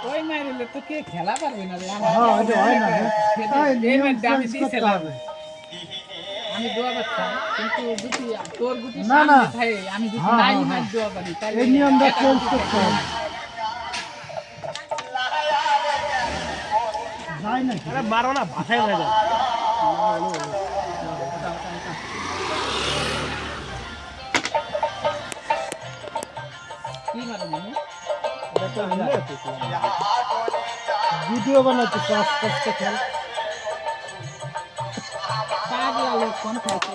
ওই মারিলে তো কে খেলা পারবে না আমি দোয়া পাচ্ছি কিন্তু যদি তোর গুটি সামনে থাকে আমি যদি নাই মার দোয়া পারি তাহলে এই নিয়মটা চেঞ্জ করতে হবে যাই না আরে মারো না ভাষায় হয়ে যায় কি মারো মানে ভিডিও বানাচ্ছি আস্তে আস্তে খেল পাগলা লোক কোন খাইছে